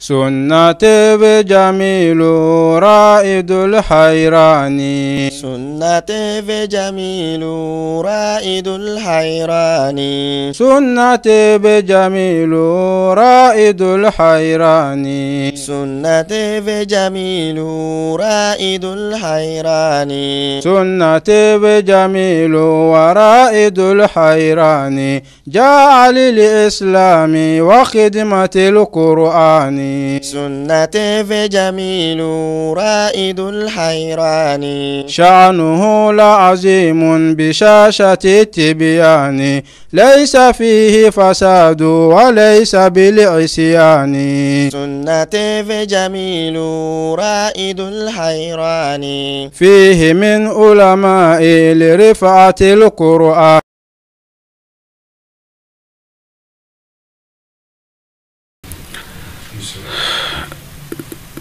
سنة بجميل رائد الحيران سنة بجميل رائد الحيران سنة بجميل رائد الحيران سنة بجميل رائد الحيران سنة بجميل ورائد الحيران جاء للإسلام وخدمة القرآن سنة بجميل رائد الحيران شأنه لعظيم بشاشة التبيان ليس فيه فساد وليس بالعصيان سنة بجميل رائد الحيران فيه من علماء لرفعة القرآن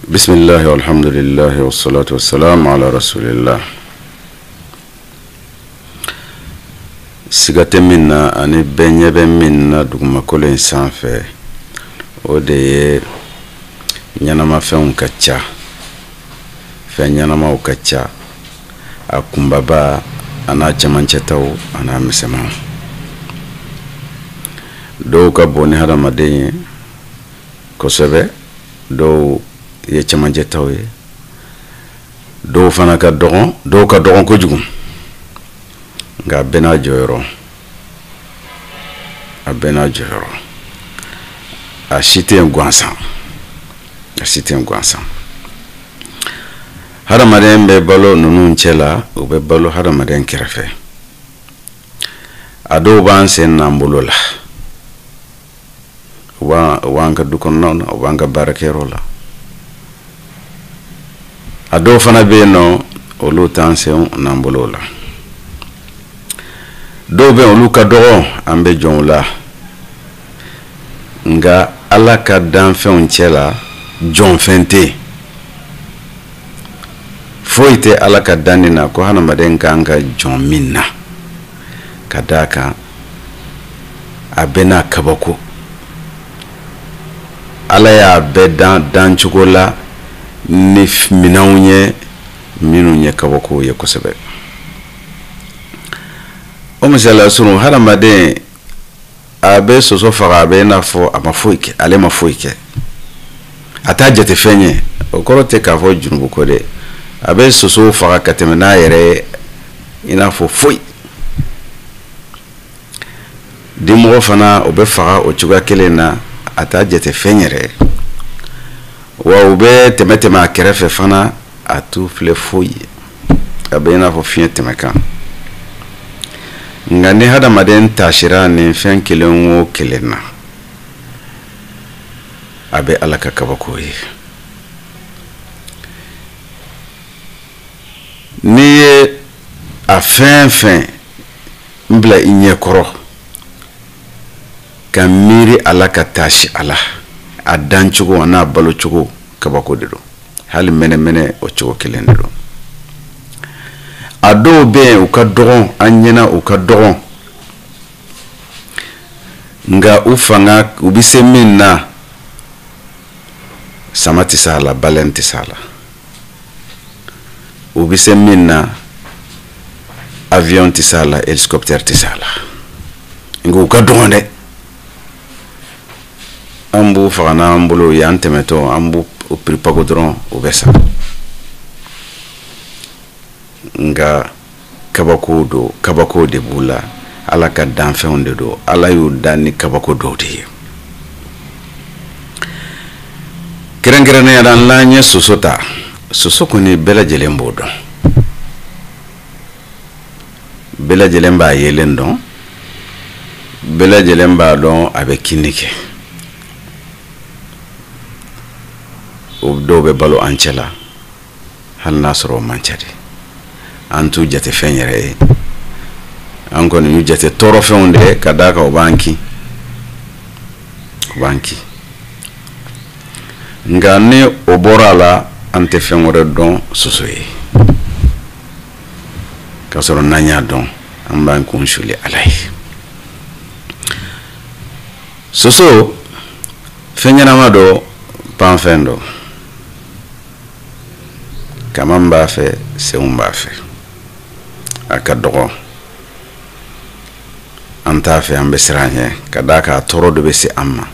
بسم الله والحمد لله والصلاة والسلام على رسول الله sigate minna ani benyebe minna duguma kolo insanfe o de ye nyanama fɛnw ka ca fɛn ɲanamaw ka ca a kunbaba ana camancɛtaw ana misɛmaw dɔw ka bon ni hadamaden ye kosɛbɛ dɔw ye camancɛtaw ye dɔw fana ka dɔgɔn kojugu nka bɛɛ n'a jɔyɔrɔ a si tɛ gansan hadamaden bɛ balo ninnu cɛla u bɛ balo hadamaden kɛrɛfɛ a dɔw b'an sen n'an bolo la u b'an ka du kɔnɔnaw na u b'an ka baarakɛyɔrɔ la a dɔw fana bɛ yen nɔ olu t'an sen n'an bolo la dɔw bɛ olu ka dɔgɔ an bɛ jɔn la nka ala ka danfɛnw cɛla jɔnfɛn tɛ foyi tɛ ala ka danni na ko hadamaden kan ka jɔn min na ka d'a kan a bɛ n'a kabako ala y'a bɛɛ dan cogo la ni minanw ye minnu ye kabako ye kosɛbɛ o misala sunu hadamaden a bɛ soso faga a bɛ n'a fɔ a ma foyi kɛ ale ma foyi kɛ a t'a jate fɛn ye o kɔrɔ tɛ k'a fɔ junubu ko dɛ a bɛ soso faga ka tɛmɛ n'a yɛrɛ ye i n'a fɔ foyi dimɔgɔ fana o bɛ faga o cogoya kelen na a t'a jate fɛn yɛrɛ wa u bɛ tɛmɛ a kɛrɛfɛ fana a t'u filɛ foyi ye a bɛ i n'a fɔ fiɲɛ tɛmɛ kan nka ni hadamaden taasira nin fɛn kelen o kelen na a bɛ ala ka kabako ye n'i ye a fɛn bila i ɲɛ kɔrɔ ka miiri ala ka taasi ala a dan cogo a n'a balo cogo kabako de don hali mɛnɛmɛnɛ o cogo kelen de don a dɔw bɛ yen u ka dɔgɔn an ɲɛna u ka dɔgɔn nka u fanga u bɛ se min na sama tɛ s'a la balen tɛ s'a la u bɛ se min na avion tɛ s'a la hélicoptère tɛ s'a la nka u ka dɔgɔn dɛ an b'u faga n'an bolo ye an tɛmɛtɔ an b'u piripago dɔrɔn u bɛ sa nka kabako de b'u la ala ka danfɛnw de don ala y'u dan ni kabako dɔw de ye kɛrɛnkɛrɛnnenya la n'an ye soso ta soso kɔni bɛɛ lajɛlen b'o dɔn bɛɛ lajɛlen b'a yelen dɔn bɛɛ lajɛlen b'a dɔn a bɛ kini kɛ o dɔw bɛ balo an cɛ la hali n'a sɔrɔ o man ca de an t'u jate fɛn yɛrɛ ye an kɔni y'u jate tɔɔrɔ fɛnw de ka d'a kan o b'an kin nka ni o bɔra a la an tɛ fɛn wɛrɛ dɔn soso ye k'a sɔrɔ n'an y'a dɔn an b'an kun suli ala ye soso fɛn ɲɛnama dɔ panfendo kaman b'a fɛ senw b'a fɛ a ka dɔgɔ an t'a fɛ an bɛ siran ɲɛ ka d'a kan tɔɔrɔ de bɛ se an ma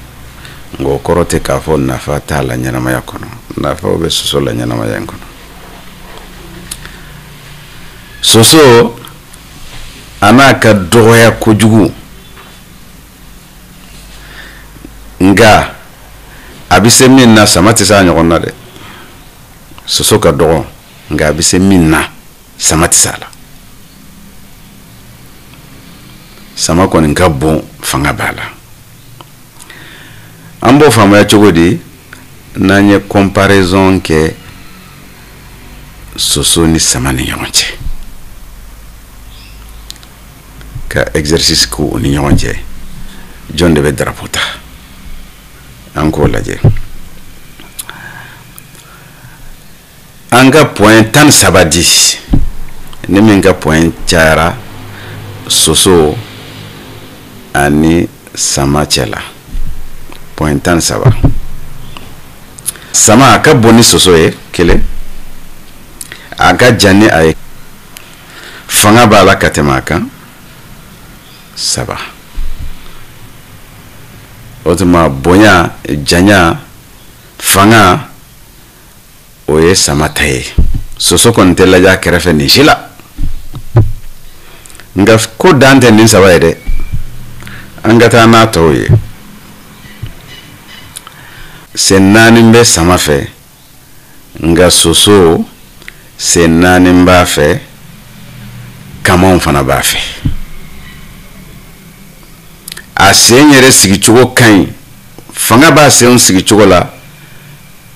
nka o kɔrɔ tɛ k'a fɔ nafa t'a la ɲɛnamaya kɔnɔ nafaw bɛ soso la ɲɛnamaya in kɔnɔ soso a n'a ka dɔgɔya kojugu nka a bɛ se min na sama tɛ se a ɲɔgɔn na dɛ soso ka dɔgɔ nka a bɛ se min na sama tɛ se a la sama kɔni ka bon fanga b'a la an b'o faamuya cogo di n'an ye comparaison kɛ soso ni sama ni ɲɔgɔn cɛ ka exercice k'u ni ɲɔgɔn cɛ jɔn de bɛ drapeau ta an k'o lajɛ an ka point 13 di ni min ka point cayara soso ani sama cɛla point 13 sama a ka bon ni soso ye kelen a ka jan ni a ye fanga b'a la ka tɛmɛ a kan 3 o tuma bonya janya fanga o ye sama ta ye soso kɔni tɛ lajɛ a kɛrɛfɛ nin si la nka ko dan tɛ nin 3 ye dɛ an ka taa n'a tɔw ye sen 4 bɛ sama fɛ nka soso sen 4 b'a fɛ kamaw fana b'a fɛ a sen yɛrɛ sigicogo ka ɲi fanga b'a senw sigicogo la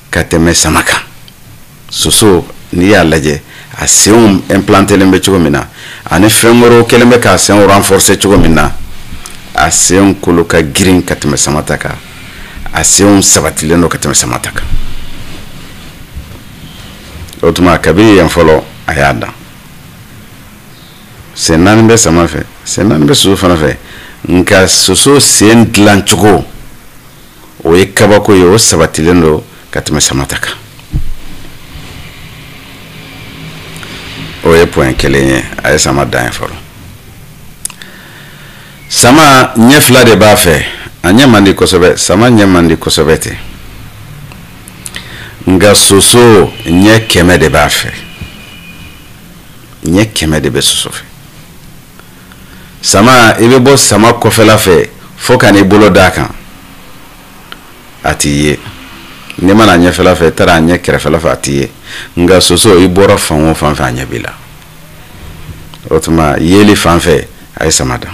ka tɛmɛ sama kan soso n'i y'a lajɛ a senw implantelen bɛ cogo min na ani fɛn wɛrɛw kelen bɛ k'a senw renforcer cogo min na a senw kolo ka girin ka tɛmɛ sama ta kan a senw sabatilen don ka tɛmɛ sama ta kan o tuma kabini yan fɔlɔ a y'a dan sen 4 bɛ sama fɛ sen 4 bɛ soso fana fɛ nka soso sen dilan cogo o ye kabako ye o sabatilen don ka tɛmɛ sama ta kan o ye point kelen ye a ye sama dan ye fɔlɔ sama ɲɛ 2 de b'a fɛ a ɲɛ man di kosɛbɛ sama ɲɛ man di kosɛbɛ ten nka soso ɲɛ 100 de b'a fɛ ɲɛ 100 de bɛ soso fɛ sama i bɛ bɔ sama kɔfɛla fɛ fo ka n'i bolo d'a kan a t'i ye n'i mana ɲɛfɛla fɛ i taara a ɲɛ kɛrɛfɛla fɛ a t'i ye nka soso i bɔra fan o fan fɛ a ɲɛ b'i la o tuma yeli fan fɛ a ye sama dan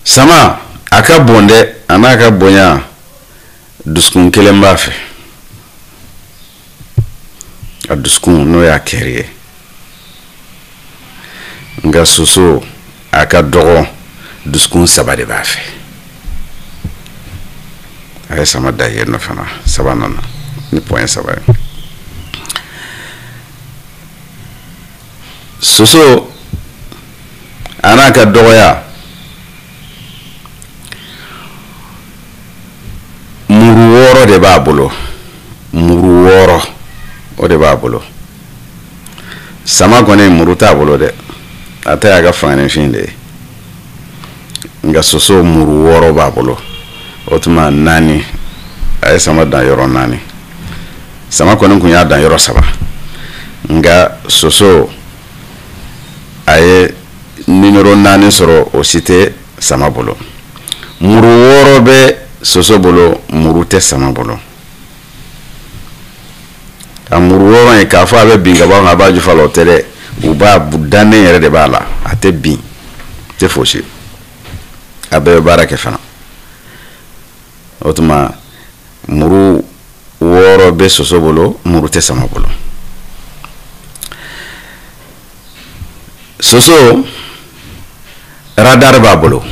sama a ka bon dɛ a n'a ka bonya dusukun kelen b'a fɛ a dusukun n'o y'a kɛri ye nka soso a ka dɔgɔ dusukun 3 de b'a fɛ a ye sama da yen nɔ fana 3 nana ni point 3 ye soso a n'a ka dɔgɔya muru 6 de b'a bolo muru 6 o de b'a bolo sama kɔni muru t'a bolo dɛ a ta y'a ka fanganinfin de ye nka soso muru 6 b'a bolo o tuma 4 a ye sama dan yɔrɔ 4 sama kɔni kun y'a dan yɔrɔ 3 nka soso a ye numéro 4 sɔrɔ o si tɛ sama bolo muru 6 bɛ soso bolo muru tɛ sama bolo a muru 6 ye k'a fɔ a bɛ bin ka bɔ a b'a ju fala o tɛ dɛ u b'a dannen yɛrɛ de b'a la a tɛ bin tɛ fosi a bɛɛ bɛ baara kɛ fana o tuma muru 6 bɛ soso bolo muru tɛ sama bolo soso radar b'a bolo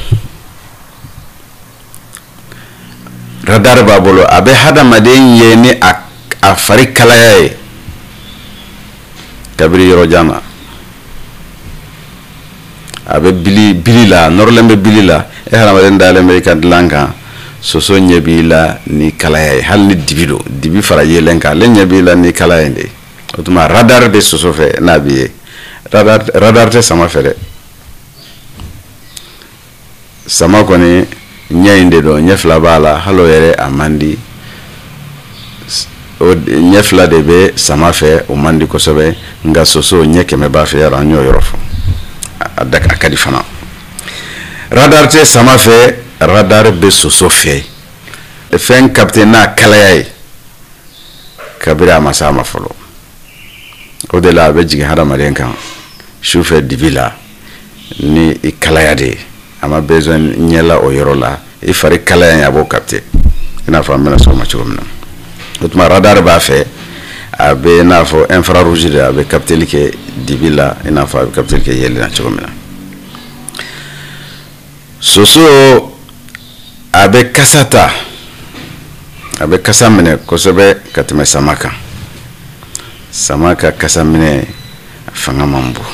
a bɛ hadamaden ye ni a fari kalaya ye kabiri yɔrɔ jan na a bɛ bili la nɔrɔlen bɛ bili la hadamaden dalen bɛ i ka dilan kan soso ɲɛ b'i la ni kalaya ye hali ni dibi don dibi fara yelen kan ale ɲɛ b'i la ni kalaya de o tuma radar de soso fɛ n'a b'i ye radar tɛ sama fɛ dɛ sama kɔni ɲɛ in de don ɲɛ fila b'a la hali o yɛrɛ a man di o ɲɛ fila de bɛ sama fɛ o man di kosɛbɛ nka soso ɲɛ 100 b'a fɛ yɔrɔ an y'o yɔrɔ fɔ a ka di fana radar tɛ sama fɛ radar bɛ soso fɛ fɛn capter n'a kalaya ye kabiri a ma s'a ma fɔlɔ o de la a bɛ jigin hadamaden kan sufɛ dibi la ni i kalaya de a ma besoin ɲɛla o yɔrɔ la i fari kalaya in a b'o capter i n'a fɔ an bɛna sɔn o ma cogo min na o tuma radar b'a fɛ a bɛ i n'a fɔ infrarouge de a bɛ capteli kɛ dibi la i n'a fɔ a bɛ capteli kɛ yeli la cogo min na soso a bɛ kasa ta a bɛ kasa minɛ kosɛbɛ ka tɛmɛ sama kan sama ka kasa minɛ fanga man bon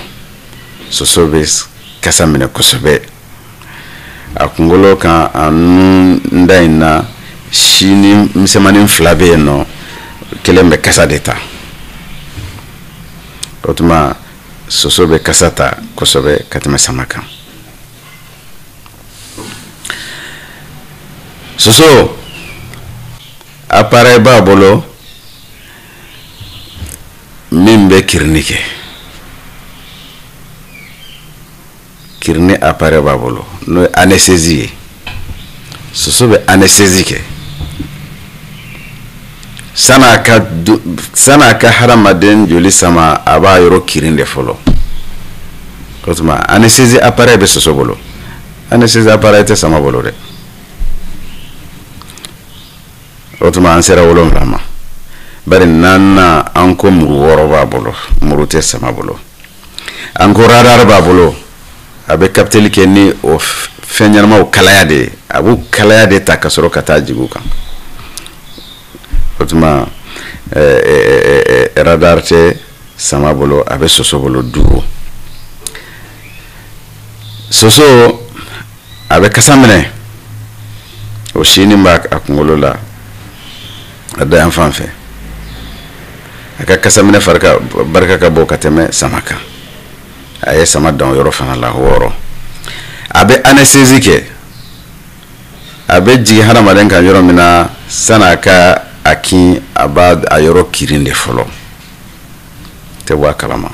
soso bɛ kasa minɛ kosɛbɛ a kunkolo kan a nun da in na sini misɛmanin 2 bɛ yen nɔ kelen bɛ kasa de ta o tuma soso bɛ kasa ta kosɛbɛ ka tɛmɛ sama kan soso appareil b'a bolo min bɛ kirini kɛ kirini appareil b'a bolo n'o ye anesthésie ye soso bɛ anesthésie kɛ san'a ka hadamaden joli sama a b'a yɔrɔ kirin de fɔlɔ o tuma anesthésie appareil bɛ soso bolo anesthésie appareil tɛ sama bolo dɛ o tuma an sera 7 ma bari n'an an ko muru 6 b'a bolo muru tɛ sama bolo an ko radar b'a bolo a bɛ capteli kɛ ni o fɛn ɲɛnamaw kalaya de ye a b'u kalaya de ta ka sɔrɔ ka taa jigin kan o tuma radar tɛ sama bolo a bɛ soso bolo 5 soso a bɛ kasa minɛ o sini b'a a kunkolo la a da yan fan fɛ a ka kasa minɛ barika ka bɔ ka tɛmɛ sama kan a ye sama dan yɔrɔ fana la 6 a bɛ anesthésie kɛ a bɛ jigin hadamaden kan yɔrɔ min na san'a ka a kin a b'a a yɔrɔ kirin de fɔlɔ tɛ bɔ a kalama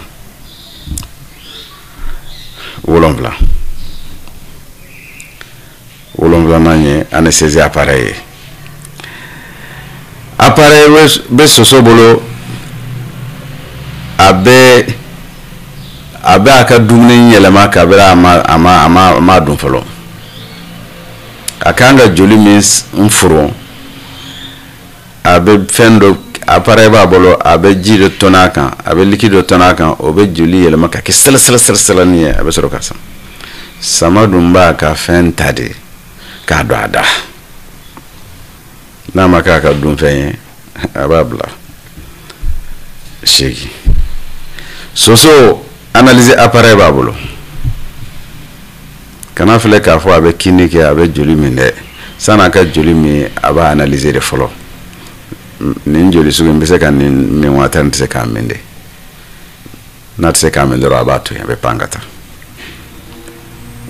7 nan ye anesthésie appareil ye appareil bɛ soso bolo a bɛ a ka dumuni yɛlɛma kabiri a ma dun fɔlɔ a kan ka joli min furu a bɛ fɛn dɔ appareil b'a bolo a bɛ ji dɔ tɔnɔ a kan a bɛ liquide dɔ tɔnɔ a kan o bɛ joli yɛlɛma ka kɛ sɛlɛsɛlɛnin ye a bɛ sɔrɔ ka sama dun b'a ka fɛn ta de k'a don a da n'a ma k'a ka dunfɛn ye a b'a bila 8 soso analyse appareil b'a bolo kana filɛ k'a fɔ a bɛ kini kɛ a bɛ joli min dɛ san'a ka joli min a b'a analyse de fɔlɔ nin joli sugu in bɛ se ka nin min wa tɛ se k'a min de n'a tɛ se k'a min dɔrɔn a b'a to yen a bɛ pan ka taa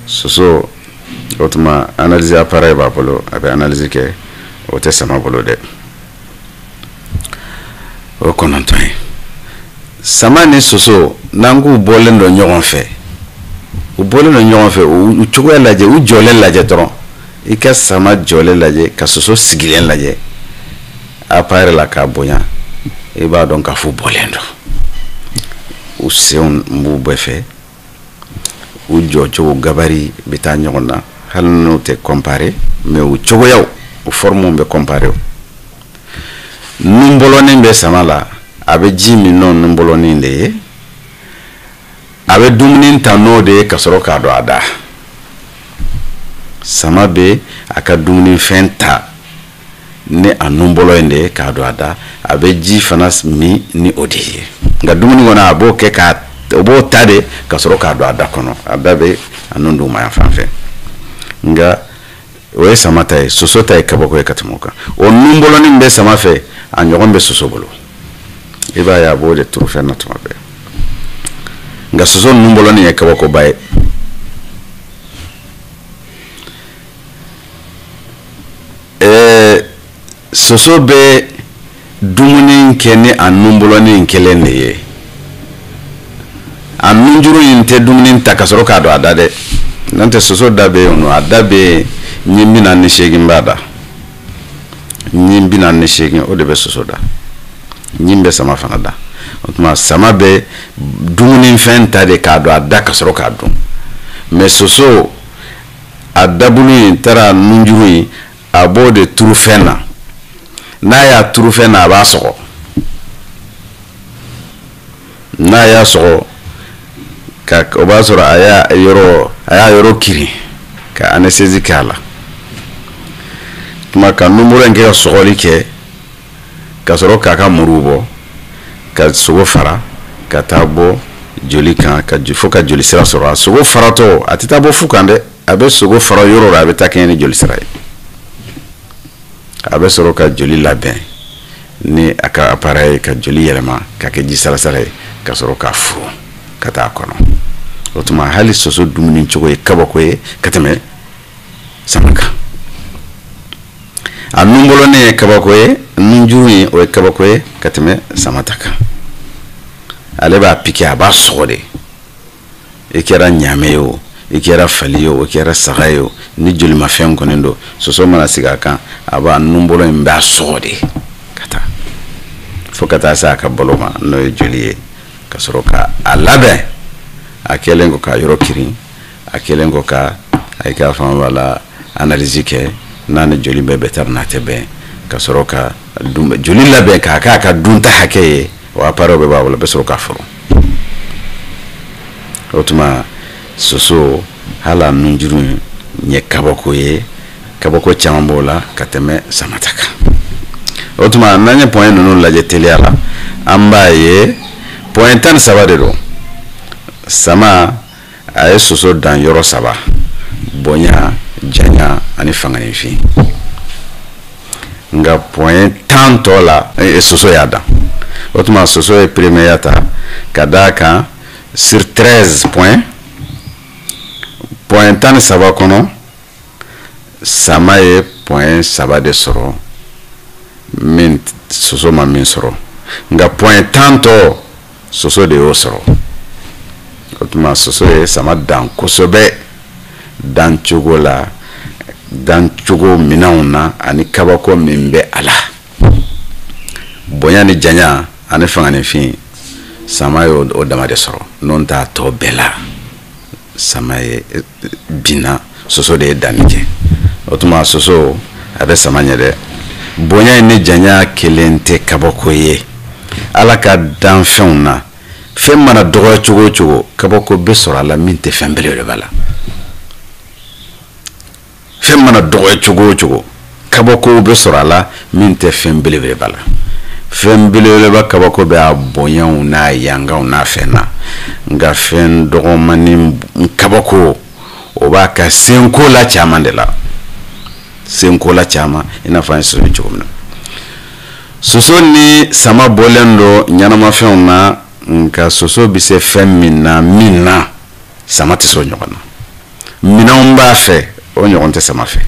soso o tuma analyse appareil b'a bolo a bɛ analyse kɛ o tɛ sama bolo dɛ o 9 ye sama ni soso n'an k'u bɔlen dɔ ɲɔgɔn fɛ u cogoya lajɛ u jɔlen lajɛ dɔrɔn i ka sama jɔlen lajɛ ka soso sigilen lajɛ appareil la k'a bonya i b'a dɔn k'a fɔ bɔlen dɔ u senw b'u bɛɛ fɛ u jɔcogo gabari bɛ taa ɲɔgɔn na hali n'u tɛ comparer mais u cogoyaw u formew bɛ comparer nunbɔlɔnin bɛ sama la a bɛ ji min n'o nunbɔlɔnin de ye a bɛ dumuni ta n'o de ye ka sɔrɔ k'a don a da sama bɛ a ka dumuni fɛn ta ni a nunbɔlɔ in de ye k'a don a da a bɛ ji fana min ni o de ye nka dumuni kɔnɔ a b'o kɛ o b'o ta de ka sɔrɔ k'a don a da kɔnɔ a da bɛ a nun duguma yan fan fɛ nka o ye sama ta ye soso ta ye kabako ye ka tɛmɛ o kan o nunbolonin bɛ sama fɛ a ɲɔgɔn bɛ soso bolo i b'a ye a b'o de turu fɛn na tuma bɛɛ nka soso nunbolonin ye kabakoba ye soso bɛ dumuni kɛ ni a nunbolonin kelen de ye a nunjuru in tɛ dumuni ta ka sɔrɔ k'a don a da dɛ n'o tɛ soso da bɛ yen nɔ a da bɛ ɲin 48 b'a da ɲin 48 o de bɛ soso da ɲin bɛ sama fana da o tuma sama bɛ dumuni fɛn ta de k'a don a da ka sɔrɔ k'a dun mais soso a dabulu in taara nunjuru in a b'o de turu fɛn na n'a y'a turu fɛn na a b'a sɔgɔ n'a y'a sɔgɔ o b'a sɔrɔ a y'a yɔrɔ kirin ka anesthésie k'a la tuma ka numero in kɛ ka sɔgɔli kɛ ka sɔrɔ k'a ka muru bɔ ka sogo fara ka taa bɔ joli kan fo ka joli sira sɔrɔ a sogo faratɔ a tɛ taa bɔ fu kan dɛ a bɛ sogo fara yɔrɔ la a bɛ taa kɛ ni joli sira ye a bɛ sɔrɔ ka joli labɛn ni a ka appareil ka joli yɛlɛma ka kɛ ji salasala ye ka sɔrɔ k'a furu ka taa kɔnɔ o tuma hali soso dumuni cogo ye kabako ye ka tɛmɛ sama kan a nunbolonin ye kabako ye nunjuru in o ye kabako ye ka tɛmɛ sama ta kan ale b'a piquer a b'a sɔgɔ de i kɛra ɲaamɛ ye o i kɛra fali ye o i kɛra saga ye o ni jolimafɛn kɔni don soso mana sigi a kan a b'a nunbolo in b'a sɔgɔ de ka taa fo ka taa se a ka balo ma n'o ye joli ye ka sɔrɔ ka a labɛn a kɛlen ko ka yɔrɔ kirin a kɛlen ko ka a ka fanga b'a la analyse kɛ n'a ni joli bɛɛ taa n'a tɛ bɛn ka sɔrɔ ka joli labɛn k'a k'a ka dunta hakɛ ye o appareil bɛɛ b'a bolo bɛ sɔrɔ k'a fɔlɔ o tuma soso hala nunjuru ɲɛ kabako ye kabako caman b'o la ka tɛmɛ samata kan o tuma n'an ye point ninnu lajɛ teliya la an b'a ye point 13 de don sama a ye soso dan yɔrɔ 3 bonya janya ani fanganinfin nga point 10 tɔ la soso y'a dan o tuma soso ye premier ta ka d'a kan sur 13 points point 13 kɔnɔ sama ye point 3 de sɔrɔ min soso ma min sɔrɔ nga point 10 tɔ soso de y'o sɔrɔ o tuma soso ye sama dan kosɛbɛ dan cogo la dan cogo minɛnw na ani kabako min bɛ a la bonya ni janya ani fanganinfin sama ye o dama de sɔrɔ n'o t'a tɔ bɛɛ la sama ye bina soso de ye danni kɛ o tuma soso a bɛ sama ɲɛ dɛ bonya ni janya kelen tɛ kabako ye ala ka danfɛnw na fɛn mana dɔgɔya cogo o cogo kabako bɛ sɔrɔ a la min tɛ fɛn belebeleba la fɛn mana dɔgɔya cogo o cogo kabako bɛ sɔrɔ a la min tɛ fɛn belebeleba la fɛn belebeleba kabako bɛ a bonyaw n'a yangaw n'a fɛn na nka fɛn dɔgɔmanin kabako o b'a ka senko la caman de la senko la caman i n'a fɔ an ye soso cogo min na soso ni sama bɔlen do ɲanamafɛnw na nka soso bɛ se fɛn min na sama tɛ se o ɲɔgɔn na minɛnw b'a fɛ o ɲɔgɔn tɛ sama fɛ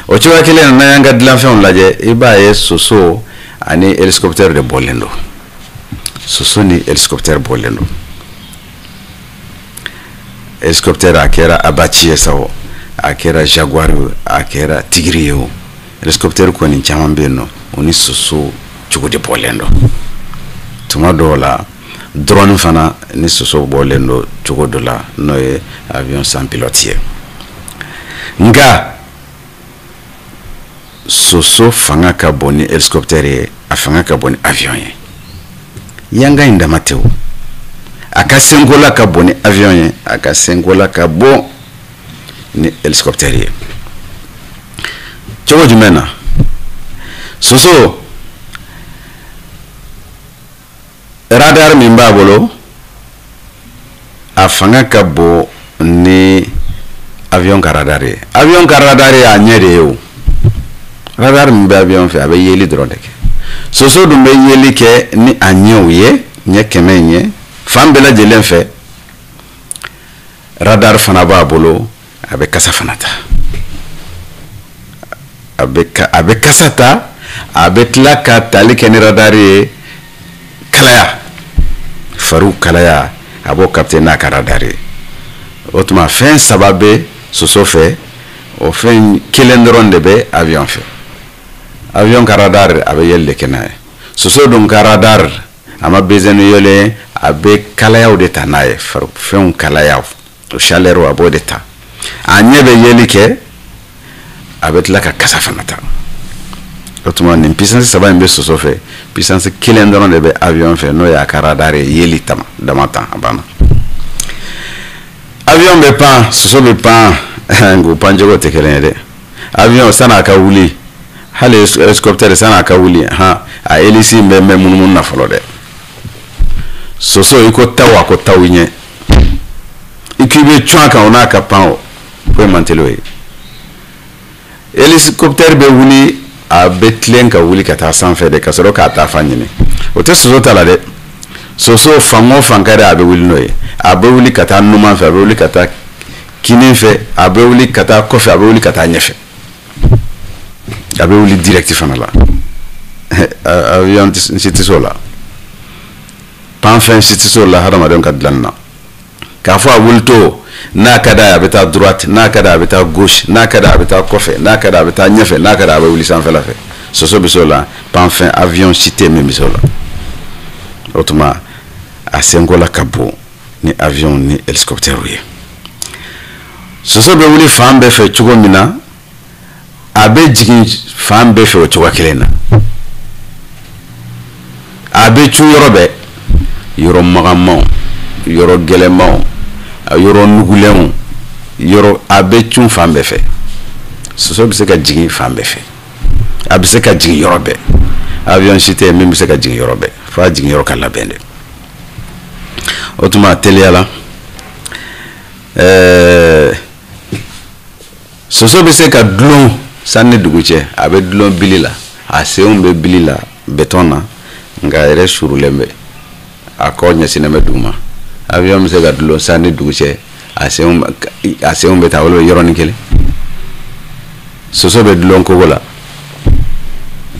o cogoya kelen na n'an y'an ka dilanfɛnw lajɛ i b'a ye soso ani hélicoptère de bɔlen do soso ni hélicoptère bɔlen do hélicoptère a kɛra Apache ye sa o a kɛra Jaguar ye a kɛra Tigre ye o hélicoptère kɔni caman bɛ yen nɔ o ni soso cogo de bɔlen do tuma dɔw la drone fana ni soso bɔlen do cogo dɔ la n'o ye avion sans pilote ye nka soso fanga ka bon ni hélicoptère ye a fanga ka bon ni avion ye yanga indama tɛ o a ka senkola ka bon ni avion ye a ka senkola ka bon ni hélicoptère ye cogo jumɛn na soso radar min b'a bolo a fanga ka bon ni avion ka radar ye a ɲɛ de ye o radar min bɛ avion fɛ a bɛ yeli dɔrɔn de kɛ soso dun bɛ yeli kɛ ni a ɲɛw ye ɲɛ 100 ɲɛ fan bɛɛ lajɛlen fɛ radar fana b'a bolo a bɛ kasa fana ta a bɛ kasa ta a bɛ tila ka tali kɛ ni radar ye kalaya faru kalaya a b'o capter n'a ka radar ye o tuma fɛn 3 bɛ soso fɛ o fɛn 1 dɔrɔn de bɛ avion fɛ avion ka radar a bɛ yɛlɛ de kɛ n'a ye soso dun ka radar a ma besoin ni yɛlɛ a bɛ kalayaw de ta n'a ye fɛnw kalayaw o chaleur a b'o de ta a ɲɛ bɛ yɛli kɛ a bɛ tila ka kasa fana ta o tuma nin puissance 3 in bɛ soso fɛ puissance 1 dɔrɔn de bɛ avion fɛ n'o y'a ka radar ye yeli dama tan a banna avion bɛ pan soso bɛ pan nko pan jogo tɛ kelen ye dɛ avion san'a ka wuli hali hélicoptère san'a ka wuli a hélice bɛ munumunu na fɔlɔ dɛ soso i ko taw a ko taw ɲɛ i k'i bɛ cɔn kan o n'a ka pan o foyi man teli o ye hélicoptère bɛ wuli a bɛ tilen ka wuli ka taa sanfɛ de ka sɔrɔ k'a ta fan ɲini o tɛ soso ta la dɛ soso fan o fan ka di a bɛ wuli n'o ye a bɛ wuli ka taa numan fɛ a bɛ wuli ka taa kinin fɛ a bɛ wuli ka taa kɔfɛ a bɛ wuli ka taa ɲɛfɛ a bɛ wuli direct fana la avion si tɛ se o la panfɛn si tɛ se o la hadamadenw ka dilanni na k'a fɔ a wulitɔ n'a ka d'a ye a bɛ taa droite n'a ka d'a ye a bɛ taa gauche n'a ka d'a ye a bɛ taa kɔfɛ n'a ka d'a ye a bɛ taa ɲɛfɛ n'a ka d'a ye a bɛ wuli sanfɛla fɛ soso bɛ se o la panfɛn avion si tɛ min bɛ se o la o tuma a senkola ka bon ni avion ni hélicoptère ye soso bɛ wuli fan bɛɛ fɛ cogo min na a bɛ jigin fan bɛɛ fɛ o cogo kelen na a bɛ cu yɔrɔ bɛɛ yɔrɔ magamanw yɔrɔ gɛlɛnmanw yɔrɔ nugulenw yɔrɔ a bɛ cu fan bɛɛ fɛ soso bɛ se ka jigin fan bɛɛ fɛ a bɛ se ka jigin yɔrɔ bɛɛ avion si tɛ min bɛ se ka jigin yɔrɔ bɛɛ f'a jigin yɔrɔ ka labɛn de o tuma teliya la soso bɛ se ka dulon sanni dugu cɛ a bɛ dulon bili la a senw bɛ bili la béton na nka a yɛrɛ surulen bɛ a kɔ ɲɛsinnen bɛ duguma avion bɛ se ka dulon sanni dugu cɛ a senw bɛ taa wolo yɔrɔnin kelen soso bɛ dulon kogo la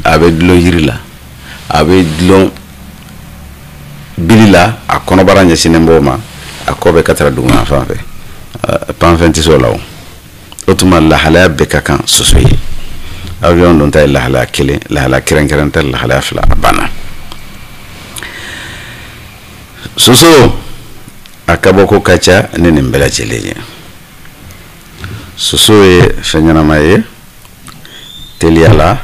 a bɛ dulon yiri la a bɛ dulon bili la a kɔnɔbara ɲɛsinnen b'o ma a kɔ bɛ ka taa duguma fan fɛ panfɛn tɛ se o la o tuma lahalaya bɛɛ ka kan soso ye avion dun ta ye lahalaya kelen lahalaya kɛrɛnkɛrɛn tɛ lahalaya 2 a banna soso a kabako ka ca ni nin bɛɛ lajɛlen ye soso ye fɛn ɲɛnama ye teliya la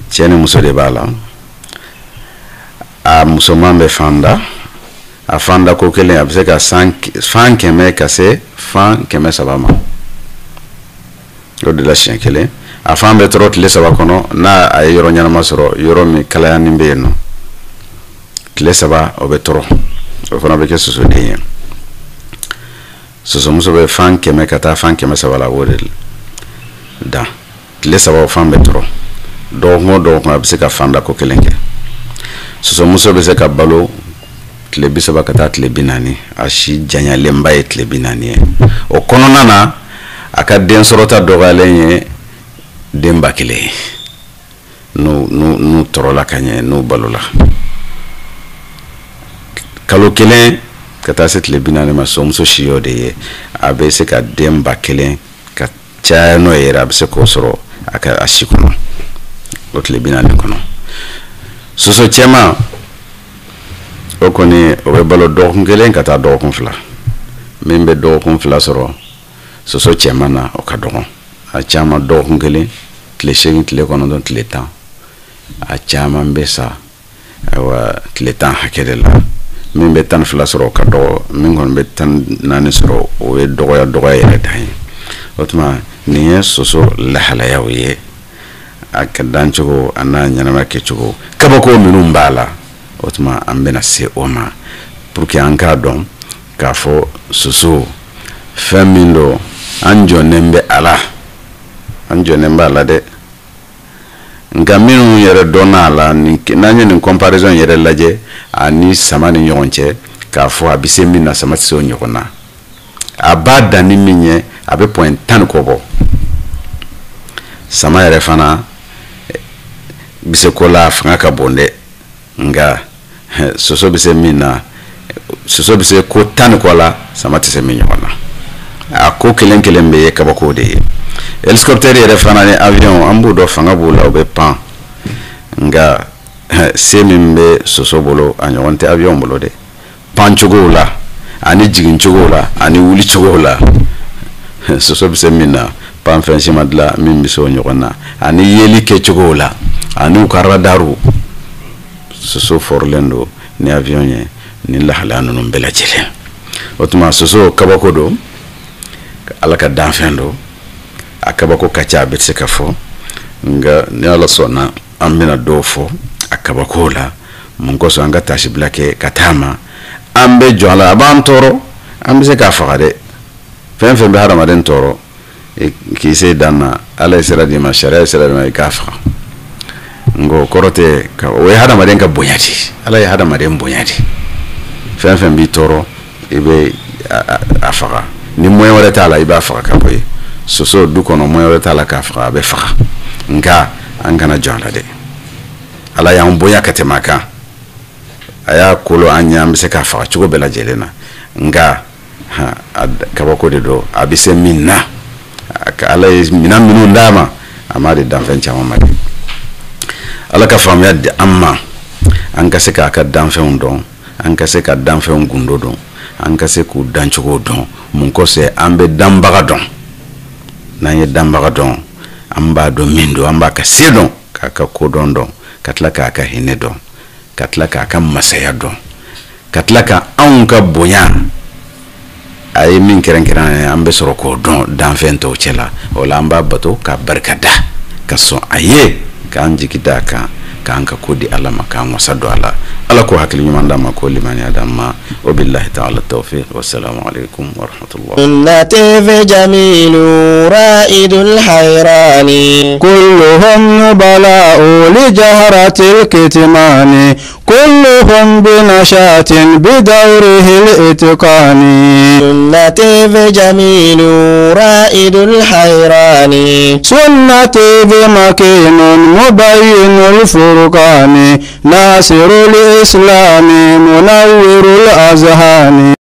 cɛ ni muso de b'a la a musoman bɛ fan da a fan da ko kelen a bɛ se ka fan 100 ka se fan 300 ma o de la siɲɛ kelen a fan bɛ tɔrɔ tile 3 kɔnɔ n'a a ye yɔrɔ ɲɛnama sɔrɔ yɔrɔ min kalayanin bɛ yen nɔ tile 3 o bɛ tɔrɔ o fana bɛ kɛ sosoden ye sosomuso bɛ fan 100 ka taa fan 300 la o de da tile 3 o fan bɛ tɔrɔ dɔgɔkun o dɔgɔkun a bɛ se ka fan da ko kelen kɛ sosomuso bɛ se ka balo tile 30 ka taa tile 40 a si janyalenba ye tile 40 ye o kɔnɔna na a ka den sɔrɔta dɔgɔyalen ye denba kelen ye n'u tɔrɔla ka ɲɛ n'u balola kalo kelen ka taa se tile 40 ma somuso si y'o de ye a bɛ se ka denba kelen ka caya n'o ye a bɛ se k'o sɔrɔ a si kɔnɔ o tile 40 kɔnɔ soso cɛman o kɔni o bɛ balo dɔgɔkun kelen ka taa dɔgɔkun 2 min bɛ dɔgɔkun 2 sɔrɔ soso cɛman na o ka dɔgɔn a caman dɔgɔkun kelen tile 8 tile 9 tile 10 a caman bɛ sa ayiwa tile 10 hakɛ de la min bɛ 12 sɔrɔ o ka dɔgɔ min kɔni bɛ 14 sɔrɔ o ye dɔgɔya yɛrɛ dan ye o tuma nin ye soso lahalayaw ye a ka dan cogo a n'a ɲɛnama kɛcogo kabako minnu b'a la o tuma an bɛna se o ma pour que an k'a dɔn k'a fɔ soso femindo anjo nembe ala de nga minu yere donala ni nanye ni comparison yere laje ani sama ni nyonche ka fo abise min na sama se onyona abada ni minye abe point tan kobo sama yere fana bise kola fanga ka bonde nga soso bise mina soso bise ko tan kola sama tse min nyona ako kelen be kabako de helicopter yere fana ni avion ambu do fanga bula obe pan nga semimbe soso bolo anyonte avion bolo de pan chugola ani jigin chugola ani wuli chugola soso bise mina pan fenshi madla mimbi so nyona ani yeli ke chugola ani ukara daru soso forlendo ni avion ye ni lahlanu no bela jele otuma soso kabako do alaka danfendo akabako kacha betse kafo nga ni ala sona ambina dofo akabako la mungoso anga tashi blake katama ambe jola abantoro ambe se kafade fen be hada maden toro ki se dana ala sira di mashara sira di kafa ngo korote ka we hada maden ka bonyati ala ya hada maden bonyati fen bi toro ibe afara ni moyo wala tala iba afara ka boy soso du kono moyo wala tala ka afara be fara nga angana jonda de ala ya mboya katemaka aya kolo anya mbese ka afara chugo bela jelena nga kabako de do abise minna ala mina minu ndama amade danfen chama mari ala ka famya de amma an ka se ka danfen don an ka se ka danfen gundo don an ka se ku danchugo don mun ko se ambe dambaga don nanye dambaga don amba do mindo amba ka se don ka ko don don katla ka hine don katla ka masaya don katla ka an ka bonya ay min keran ambe soro ko don danfen to chela wala amba bato ka barkada ka so aye ka anjikita ka kanka kodi alama kan wasado ala ko hakili nyumanda ma ko limani adamma wa billahi ta'ala tawfiq wassalamu alaikum wa rahmatullah sunnati fi jamilu ra'idul hayrani kulluhum bala'u li jahratil kitmani kulluhum binashatin bidawrihi al-itqani sunnati fi jamilu ra'idul hayrani sunnati bi makinun mubayyinul فرقاني ناصر الإسلام منور الأذهان